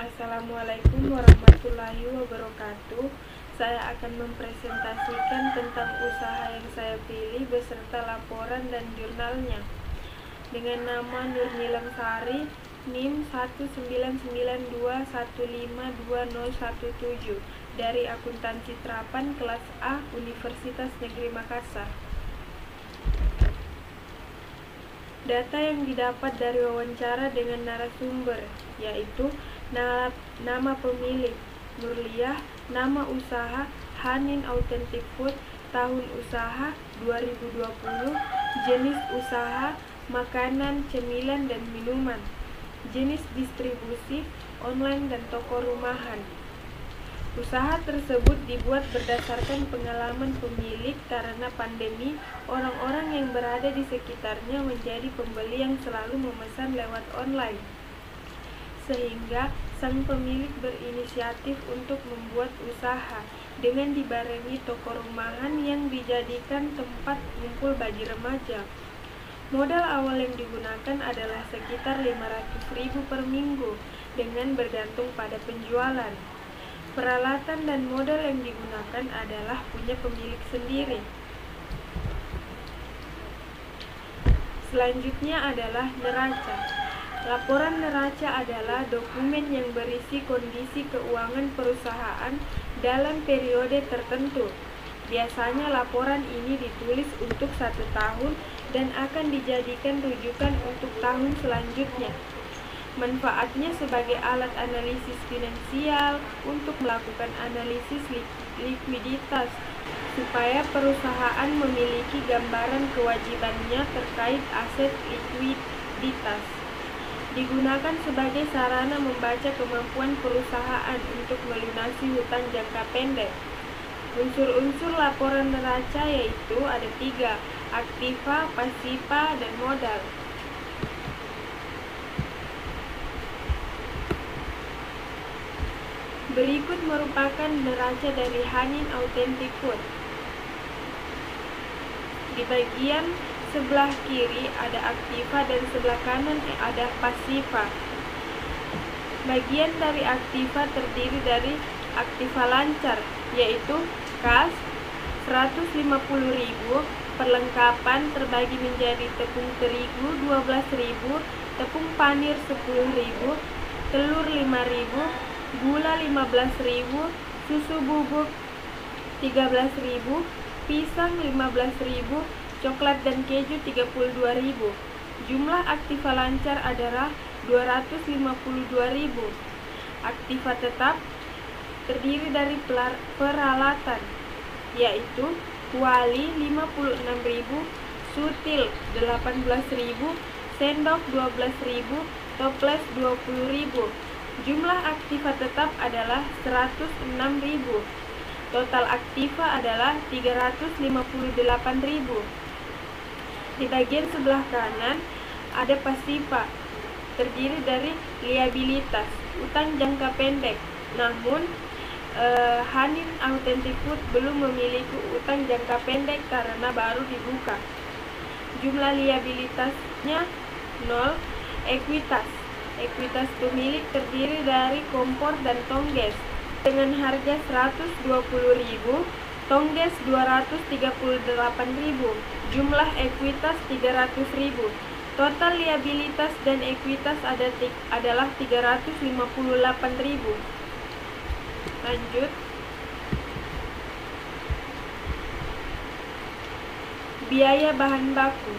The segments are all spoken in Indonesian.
Assalamualaikum warahmatullahi wabarakatuh. Saya akan mempresentasikan tentang usaha yang saya pilih beserta laporan dan jurnalnya. Dengan nama Nurnilam Sari, NIM 19921520117 dari Akuntansi Terapan kelas A Universitas Negeri Makassar. Data yang didapat dari wawancara dengan narasumber, yaitu nama pemilik, Nurliah, nama usaha, Hanin Authentic Food, tahun usaha 2020, jenis usaha, makanan, cemilan, dan minuman, jenis distribusi, online dan toko rumahan. Usaha tersebut dibuat berdasarkan pengalaman pemilik karena pandemi, orang-orang yang berada di sekitarnya menjadi pembeli yang selalu memesan lewat online. Sehingga sang pemilik berinisiatif untuk membuat usaha dengan dibarengi toko rumahan yang dijadikan tempat kumpul bagi remaja. Modal awal yang digunakan adalah sekitar 500.000 per minggu dengan bergantung pada penjualan. Peralatan dan modal yang digunakan adalah punya pemilik sendiri. Selanjutnya adalah neraca. Laporan neraca adalah dokumen yang berisi kondisi keuangan perusahaan dalam periode tertentu. Biasanya laporan ini ditulis untuk 1 tahun dan akan dijadikan rujukan untuk tahun selanjutnya. Manfaatnya sebagai alat analisis finansial untuk melakukan analisis likuiditas supaya perusahaan memiliki gambaran kewajibannya terkait aset likuiditas. Digunakan sebagai sarana membaca kemampuan perusahaan untuk melunasi hutang jangka pendek. Unsur-unsur laporan neraca yaitu ada 3, aktiva, pasifa, dan modal. Berikut merupakan neraca dari Hanin Authentic Food. Di bagian sebelah kiri ada aktiva dan sebelah kanan ada pasifa. Bagian dari aktiva terdiri dari aktiva lancar, yaitu kas 150.000, perlengkapan terbagi menjadi tepung terigu 12.000, tepung panir 10.000, telur 5.000, gula 15.000, susu bubuk 13.000, pisang 15.000, coklat dan keju 32.000. Jumlah aktiva lancar adalah 252.000. Aktiva tetap terdiri dari peralatan, yaitu kuali 56.000, sutil 18.000, sendok 12.000, toples 20.000. Jumlah aktiva tetap adalah 106.000. Total aktiva adalah 358.000. Di bagian sebelah kanan ada pasifa, terdiri dari liabilitas, utang jangka pendek. Namun Hanin Authentic Food belum memiliki utang jangka pendek karena baru dibuka. Jumlah liabilitasnya 0. Ekuitas pemilik terdiri dari kompor dan tongges dengan harga 120.000, tongges 238.000, jumlah ekuitas 300.000. Total liabilitas dan ekuitas adalah 358.000. Lanjut. Biaya bahan baku.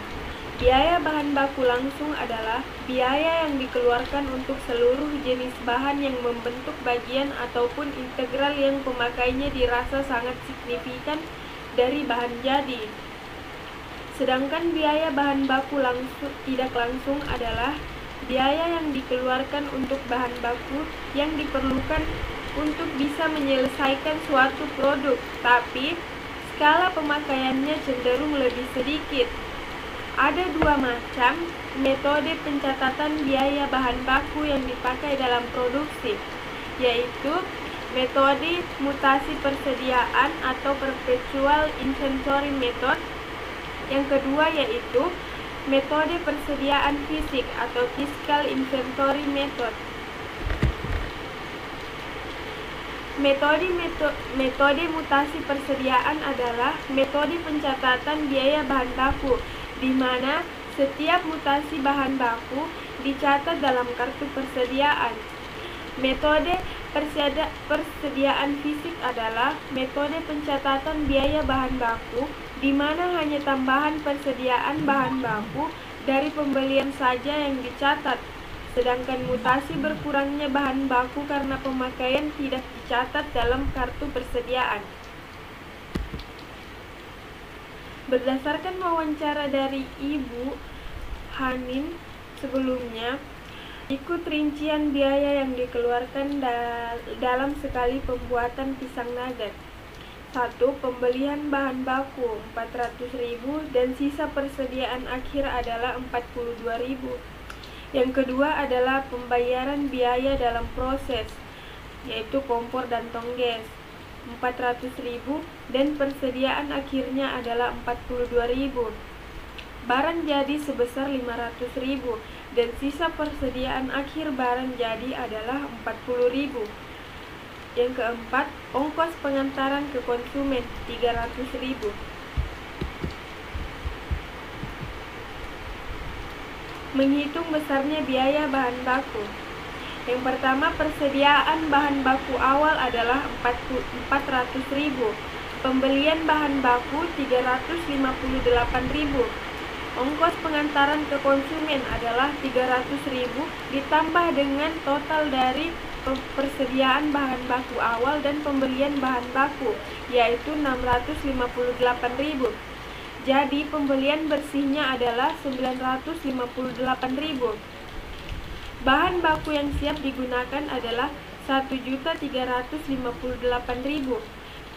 Biaya bahan baku langsung adalah biaya yang dikeluarkan untuk seluruh jenis bahan yang membentuk bagian ataupun integral yang pemakainya dirasa sangat signifikan dari bahan jadi. Sedangkan biaya bahan baku tidak langsung adalah biaya yang dikeluarkan untuk bahan baku yang diperlukan untuk bisa menyelesaikan suatu produk, tapi skala pemakaiannya cenderung lebih sedikit. Ada 2 macam metode pencatatan biaya bahan baku yang dipakai dalam produksi, yaitu metode mutasi persediaan atau perpetual inventory method. Yang kedua yaitu metode persediaan fisik atau physical inventory method. Metode mutasi persediaan adalah metode pencatatan biaya bahan baku, di mana setiap mutasi bahan baku dicatat dalam kartu persediaan. Metode persediaan fisik adalah metode pencatatan biaya bahan baku, di mana hanya tambahan persediaan bahan baku dari pembelian saja yang dicatat, sedangkan mutasi berkurangnya bahan baku karena pemakaian tidak dicatat dalam kartu persediaan. Berdasarkan wawancara dari Ibu Hanin sebelumnya, ikut rincian biaya yang dikeluarkan dalam sekali pembuatan pisang nugget. 1. Pembelian bahan baku 400.000 dan sisa persediaan akhir adalah 42.000. Yang kedua adalah pembayaran biaya dalam proses, yaitu kompor dan tongges, 400.000 dan persediaan akhirnya adalah 42.000. Barang jadi sebesar 500.000 dan sisa persediaan akhir barang jadi adalah 40.000. Yang keempat, ongkos pengantaran ke konsumen 300.000. Menghitung besarnya biaya bahan baku. Yang pertama, persediaan bahan baku awal adalah 400.000. Pembelian bahan baku 358.000. Ongkos pengantaran ke konsumen adalah 300.000 ditambah dengan total dari persediaan bahan baku awal dan pembelian bahan baku, yaitu 658.000. Jadi pembelian bersihnya adalah 958.000. Bahan baku yang siap digunakan adalah 1.358.000.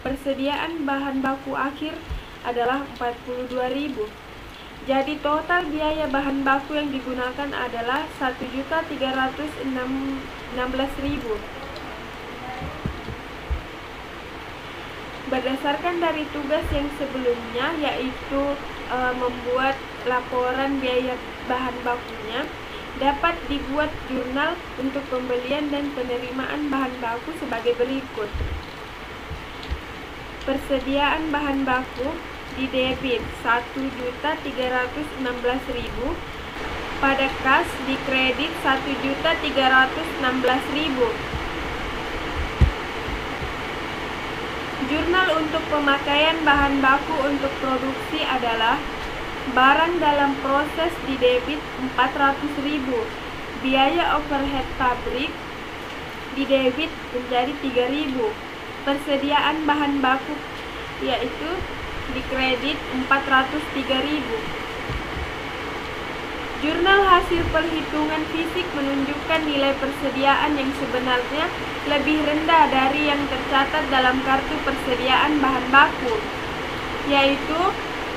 Persediaan bahan baku akhir adalah 42.000. Jadi total biaya bahan baku yang digunakan adalah 1.316.000. Berdasarkan dari tugas yang sebelumnya, yaitu membuat laporan biaya bahan bakunya, dapat dibuat jurnal untuk pembelian dan penerimaan bahan baku sebagai berikut. Persediaan bahan baku di debit 1.316.000, pada kas di kredit 1.316.000. Jurnal untuk pemakaian bahan baku untuk produksi adalah barang dalam proses di debit 400.000, biaya overhead pabrik di debit menjadi 3.000, persediaan bahan baku yaitu di kredit 403.000. Jurnal hasil perhitungan fisik menunjukkan nilai persediaan yang sebenarnya lebih rendah dari yang tercatat dalam kartu persediaan bahan baku, yaitu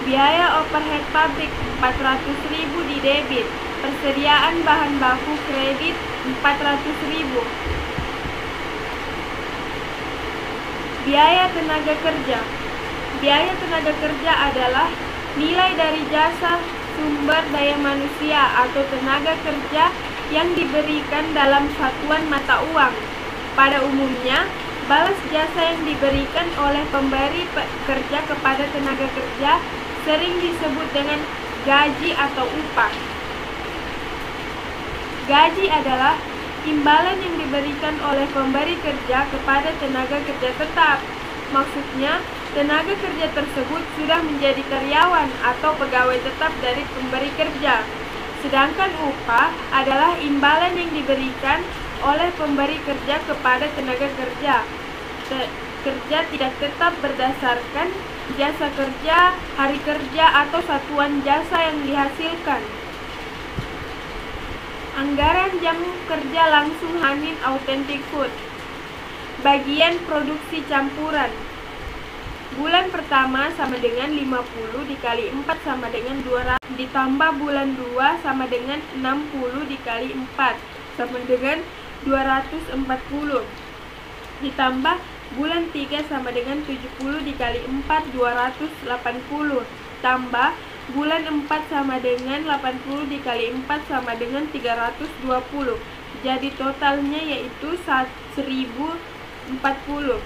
biaya overhead pabrik 400.000 di debit, persediaan bahan baku kredit 400.000. Biaya tenaga kerja. Biaya tenaga kerja adalah nilai dari jasa sumber daya manusia atau tenaga kerja yang diberikan dalam satuan mata uang. Pada umumnya, balas jasa yang diberikan oleh pemberi kerja kepada tenaga kerja sering disebut dengan gaji atau upah. Gaji adalah imbalan yang diberikan oleh pemberi kerja kepada tenaga kerja tetap. Maksudnya, tenaga kerja tersebut sudah menjadi karyawan atau pegawai tetap dari pemberi kerja. Sedangkan upah adalah imbalan yang diberikan oleh pemberi kerja kepada tenaga kerja. Kerja tidak tetap berdasarkan jasa kerja, hari kerja, atau satuan jasa yang dihasilkan. Anggaran jam kerja langsung Hanin Authentic Food. Bagian produksi campuran. Bulan pertama sama dengan 50 dikali 4 sama dengan 200, ditambah bulan 2 sama dengan 60 dikali 4 sama dengan 240, ditambah bulan 3 sama dengan 70 dikali 4 280, tambah bulan 4 sama dengan 80 dikali 4 sama dengan 320. Jadi totalnya yaitu 1.000 40.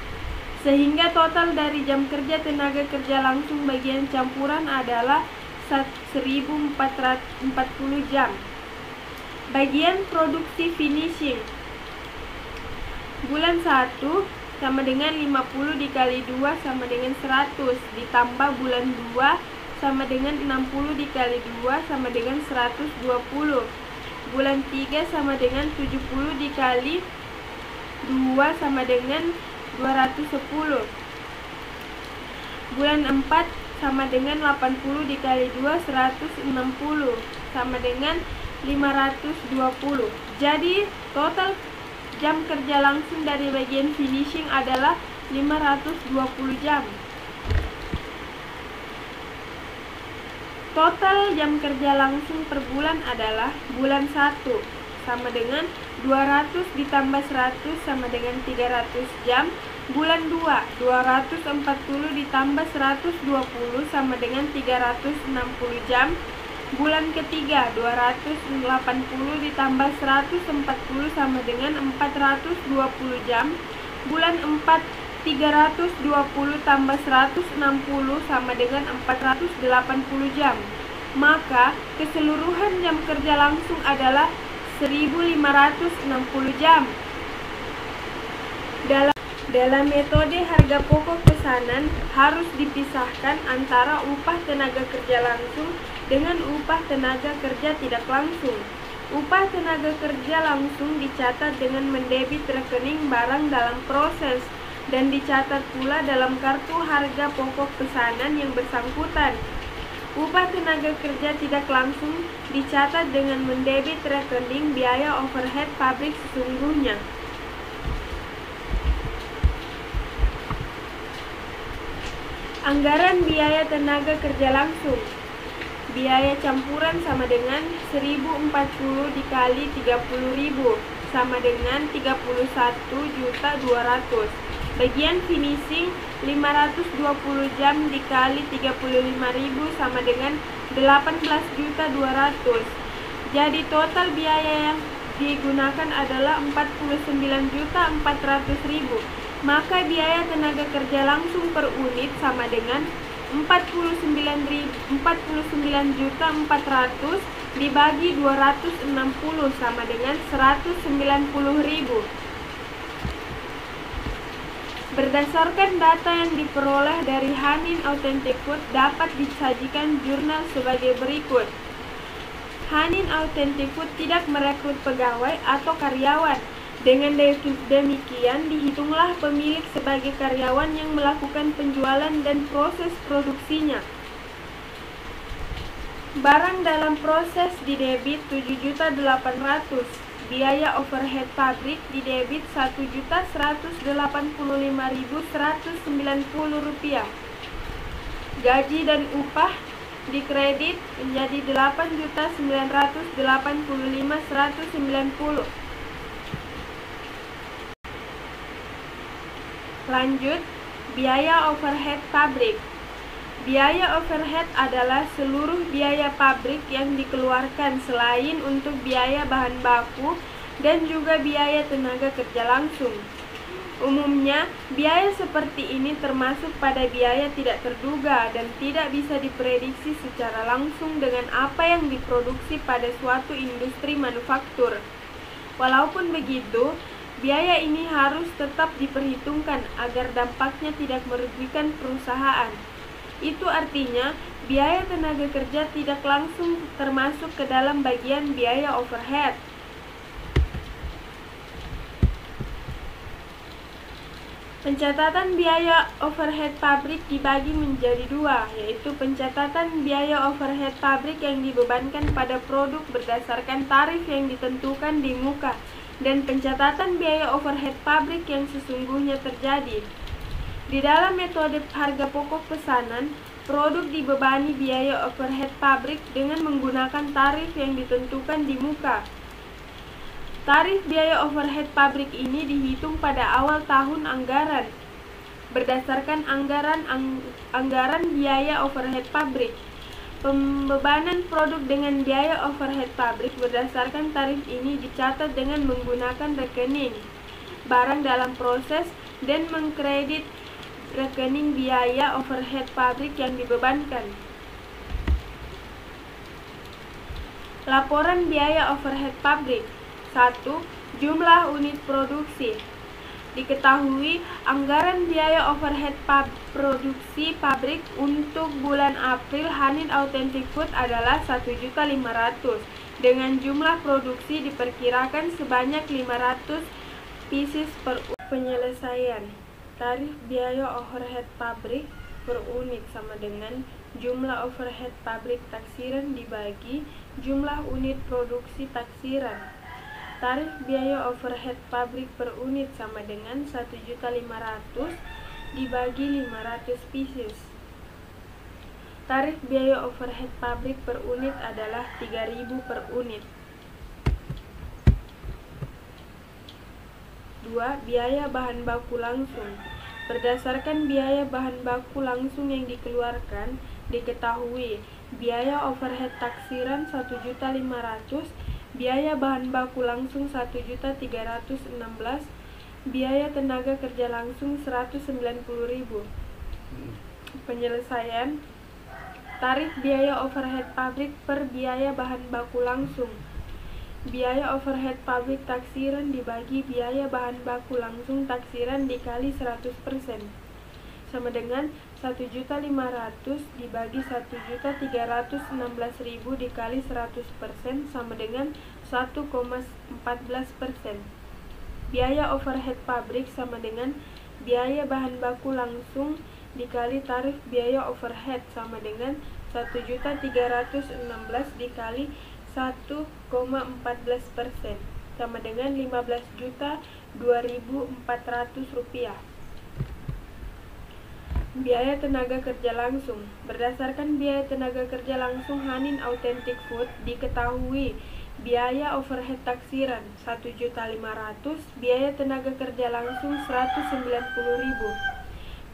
Sehingga total dari jam kerja tenaga kerja langsung bagian campuran adalah 1440 jam. Bagian produksi finishing. Bulan 1 sama dengan 50 dikali 2 sama dengan 100, ditambah bulan 2 sama dengan 60 dikali 2 sama dengan 120. Bulan 3 sama dengan 70 dikali 2 sama dengan 210. Bulan 4 sama dengan 80 dikali 2 160 sama dengan 520. Jadi total jam kerja langsung dari bagian finishing adalah 520 jam. Total jam kerja langsung per bulan adalah bulan 1 sama dengan 200 ditambah 100 sama dengan 300 jam. Bulan 2, 240 ditambah 120 sama dengan 360 jam. Bulan ketiga, 280 ditambah 140 sama dengan 420 jam. Bulan 4, 320 tambah 160 sama dengan 480 jam. Maka keseluruhan jam kerja langsung adalah 1560 jam. Dalam metode harga pokok pesanan harus dipisahkan antara upah tenaga kerja langsung dengan upah tenaga kerja tidak langsung. Upah tenaga kerja langsung dicatat dengan mendebit rekening barang dalam proses dan dicatat pula dalam kartu harga pokok pesanan yang bersangkutan. Upah tenaga kerja tidak langsung dicatat dengan mendebit rekening biaya overhead pabrik sesungguhnya. Anggaran biaya tenaga kerja langsung. Biaya campuran sama dengan 1040 dikali 30.000 sama dengan 31.200.000. Bagian finishing 520 jam dikali 35.000 sama dengan 18.200.000. Jadi total biaya yang digunakan adalah 49.400.000. Maka biaya tenaga kerja langsung per unit sama dengan 49.400.000 dibagi 260 sama dengan 190.000. Berdasarkan data yang diperoleh dari Hanin Authentic Food dapat disajikan jurnal sebagai berikut. Hanin Authentic Food tidak merekrut pegawai atau karyawan. Dengan demikian, dihitunglah pemilik sebagai karyawan yang melakukan penjualan dan proses produksinya. Barang dalam proses didebit 7.800.000, biaya overhead pabrik didebit Rp1.185.190. Gaji dan upah dikredit menjadi Rp8.985.190. Lanjut, biaya overhead pabrik. Biaya overhead adalah seluruh biaya pabrik yang dikeluarkan selain untuk biaya bahan baku dan juga biaya tenaga kerja langsung. Umumnya, biaya seperti ini termasuk pada biaya tidak terduga dan tidak bisa diprediksi secara langsung dengan apa yang diproduksi pada suatu industri manufaktur. Walaupun begitu, biaya ini harus tetap diperhitungkan agar dampaknya tidak merugikan perusahaan. Itu artinya, biaya tenaga kerja tidak langsung termasuk ke dalam bagian biaya overhead. Pencatatan biaya overhead pabrik dibagi menjadi dua, yaitu pencatatan biaya overhead pabrik yang dibebankan pada produk berdasarkan tarif yang ditentukan di muka, dan pencatatan biaya overhead pabrik yang sesungguhnya terjadi. Di dalam metode harga pokok pesanan, produk dibebani biaya overhead pabrik dengan menggunakan tarif yang ditentukan di muka. Tarif biaya overhead pabrik ini dihitung pada awal tahun anggaran, berdasarkan anggaran biaya overhead pabrik. Pembebanan produk dengan biaya overhead pabrik berdasarkan tarif ini dicatat dengan menggunakan rekening barang dalam proses dan mengkredit rekening biaya overhead pabrik yang dibebankan. Laporan biaya overhead pabrik. 1. Jumlah unit produksi. Diketahui anggaran biaya overhead produksi pabrik untuk bulan April Hanin Authentic Food adalah 1.500.000 dengan jumlah produksi diperkirakan sebanyak 500 pieces per penyelesaian. Tarif biaya overhead pabrik per unit sama dengan jumlah overhead pabrik taksiran dibagi jumlah unit produksi taksiran. Tarif biaya overhead pabrik per unit sama dengan 1.500.000 dibagi 500 pieces. Tarif biaya overhead pabrik per unit adalah 3.000 per unit. 2. Biaya bahan baku langsung. Berdasarkan biaya bahan baku langsung yang dikeluarkan, diketahui biaya overhead taksiran 1.500.000, biaya bahan baku langsung 1.316.000, biaya tenaga kerja langsung 190.000. Penyelesaian. Tarif biaya overhead pabrik per biaya bahan baku langsung. Biaya overhead pabrik taksiran dibagi biaya bahan baku langsung taksiran dikali 100% sama dengan 1.500.000 dibagi 1.316.000 dikali 100% sama dengan 1,14%. Biaya overhead pabrik sama dengan biaya bahan baku langsung dikali tarif biaya overhead sama dengan 1.316 dikali 1,14% sama dengan Rp15.2.400. Biaya tenaga kerja langsung. Berdasarkan biaya tenaga kerja langsung Hanin Authentic Food, diketahui biaya overhead taksiran 1.500.000, biaya tenaga kerja langsung 190.000.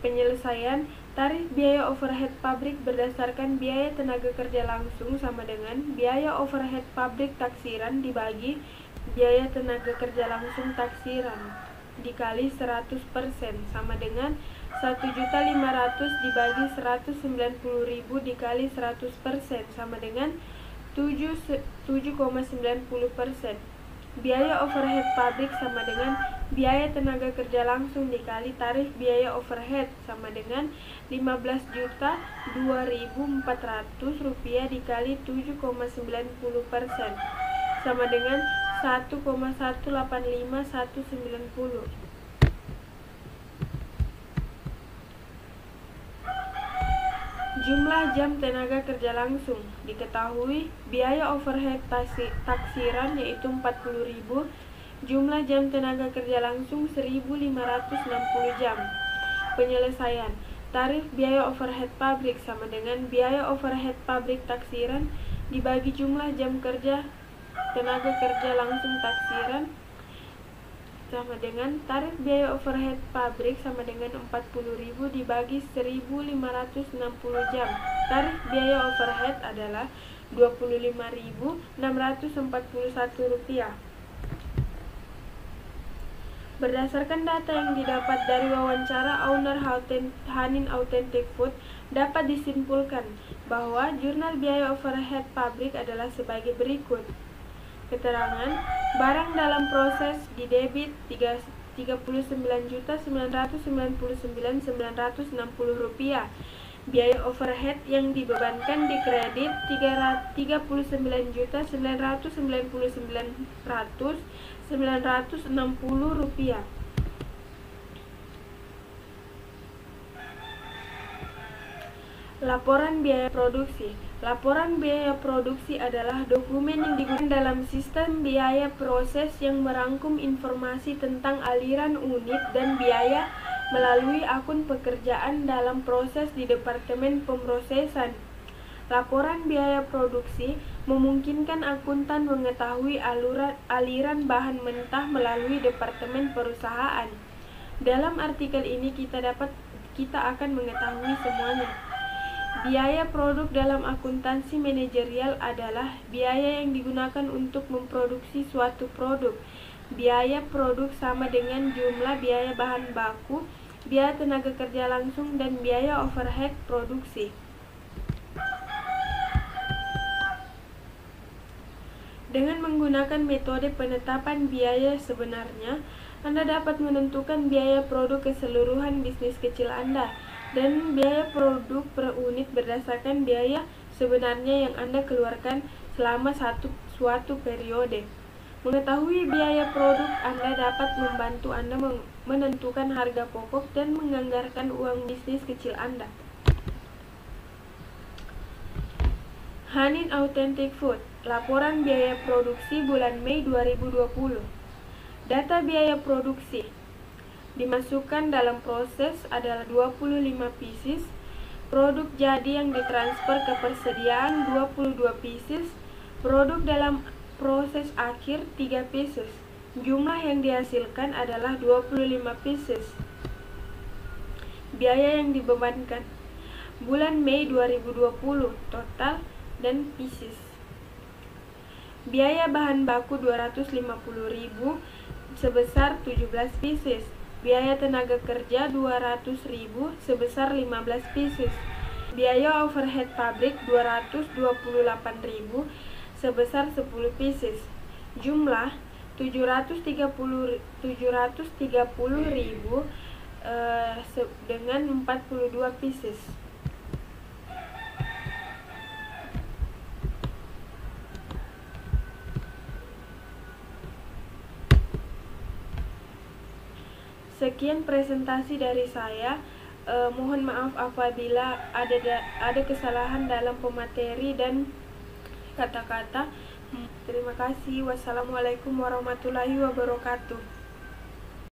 Penyelesaian. Tarif biaya overhead pabrik berdasarkan biaya tenaga kerja langsung sama dengan biaya overhead pabrik taksiran dibagi biaya tenaga kerja langsung taksiran dikali 100% sama dengan 1.500.000 dibagi 190.000 dikali 100% sama dengan 7,90%. Biaya overhead pabrik sama dengan biaya tenaga kerja langsung dikali tarif biaya overhead sama dengan Rp15.2.400 dikali 7,90% sama dengan 1,185190. Jumlah jam tenaga kerja langsung. Diketahui biaya overhead taksiran yaitu 40.000, jumlah jam tenaga kerja langsung 1.560 jam. Penyelesaian. Tarif biaya overhead pabrik sama dengan biaya overhead pabrik taksiran dibagi jumlah jam kerja tenaga kerja langsung taksiran sama dengan tarif biaya overhead pabrik sama dengan 40.000 dibagi 1.560 jam. Tarif biaya overhead adalah Rp25.641. Berdasarkan data yang didapat dari wawancara owner Hanin Authentic Food, dapat disimpulkan bahwa jurnal biaya overhead pabrik adalah sebagai berikut. Keterangan, barang dalam proses didebit Rp39.999.960. Biaya overhead yang dibebankan dikredit Rp39.999.960. Laporan biaya produksi. Laporan biaya produksi adalah dokumen yang digunakan dalam sistem biaya proses yang merangkum informasi tentang aliran unit dan biaya melalui akun pekerjaan dalam proses di Departemen Pemrosesan. Laporan biaya produksi memungkinkan akuntan mengetahui aliran bahan mentah melalui Departemen Perusahaan. Dalam artikel ini kita akan mengetahui semuanya. Biaya produk dalam akuntansi manajerial adalah biaya yang digunakan untuk memproduksi suatu produk. biaya produk sama dengan jumlah biaya bahan baku, biaya tenaga kerja langsung, dan biaya overhead produksi. Dengan menggunakan metode penetapan biaya sebenarnya, Anda dapat menentukan biaya produk keseluruhan bisnis kecil Anda dan biaya produk per unit berdasarkan biaya sebenarnya yang Anda keluarkan selama suatu periode. Mengetahui biaya produk Anda dapat membantu Anda menentukan harga pokok dan menganggarkan uang bisnis kecil Anda. Hanin Authentic Food, laporan biaya produksi bulan Mei 2020. Data biaya produksi dimasukkan dalam proses adalah 25 pieces, produk jadi yang ditransfer ke persediaan 22 pieces, produk dalam proses akhir 3 pieces. Jumlah yang dihasilkan adalah 25 pieces. Biaya yang dibebankan bulan Mei 2020, total dan pieces. Biaya bahan baku 250.000 sebesar 17 pieces. Biaya tenaga kerja 200.000 sebesar 15 pieces. Biaya overhead pabrik 228.000 sebesar 10 pieces. Jumlah 730.000 dengan 42 pieces. Sekian presentasi dari saya. Mohon maaf apabila ada kesalahan dalam pemateri dan kata-kata. Terima kasih. Wassalamualaikum warahmatullahi wabarakatuh.